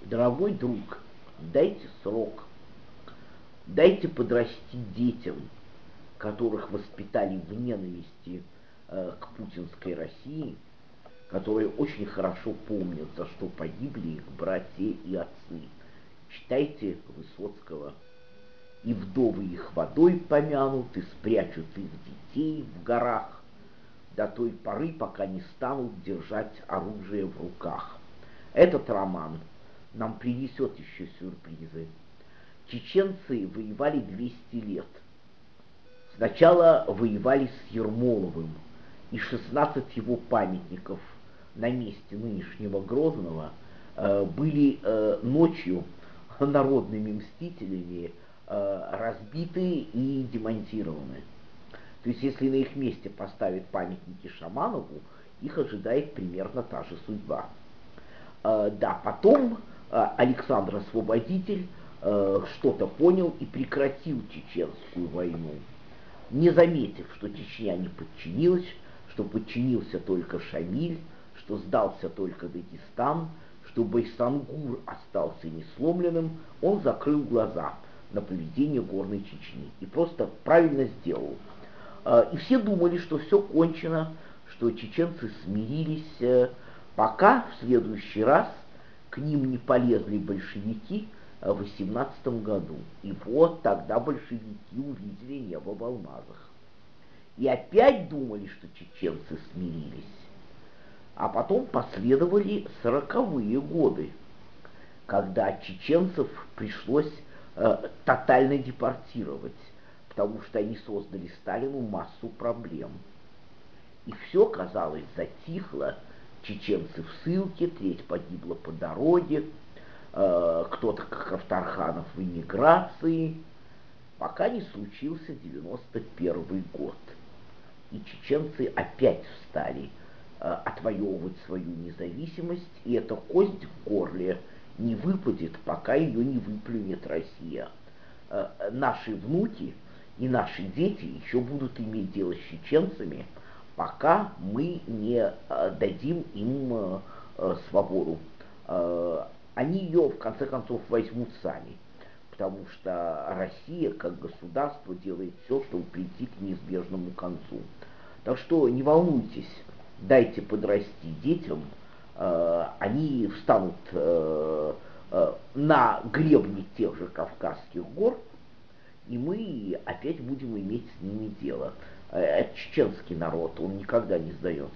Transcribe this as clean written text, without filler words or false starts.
Дорогой друг, дайте срок, дайте подрастить детям, которых воспитали в ненависти к путинской России, которые очень хорошо помнят, за что погибли их братья и отцы. Читайте Высоцкого. И вдовы их водой помянут, и спрячут их детей в горах до той поры, пока не станут держать оружие в руках. Этот роман нам принесет еще сюрпризы. Чеченцы воевали 200 лет. Сначала воевали с Ермоловым, и 16 его памятников на месте нынешнего Грозного были ночью народными мстителями разбиты и демонтированы. То есть, если на их месте поставят памятники Шаманову, их ожидает примерно та же судьба. Да, потом Александр Освободитель что-то понял и прекратил Чеченскую войну, не заметив, что Чечня не подчинилась, что подчинился только Шамиль, что сдался только Дагестан, что Байсангур остался несломленным, он закрыл глаза на поведение Горной Чечни и просто правильно сделал. И все думали, что все кончено, что чеченцы смирились, пока в следующий раз к ним не полезли большевики в 18 году. И вот тогда большевики увидели небо в алмазах. И опять думали, что чеченцы смирились. А потом последовали 40-е годы, когда чеченцев пришлось тотально депортировать, потому что они создали Сталину массу проблем. И все, казалось, затихло. Чеченцы в ссылке, треть погибла по дороге, кто-то, как Авторханов, в эмиграции, пока не случился 91 год. И чеченцы опять встали отвоевывать свою независимость, и эта кость в горле не выпадет, пока ее не выплюнет Россия. Наши внуки и наши дети еще будут иметь дело с чеченцами, пока мы не дадим им свободу. Они ее, в конце концов, возьмут сами, потому что Россия, как государство, делает все, чтобы прийти к неизбежному концу. Так что не волнуйтесь, дайте подрасти детям, они встанут на гребне тех же Кавказских гор, и мы опять будем иметь с ними дело. Это чеченский народ, он никогда не сдается.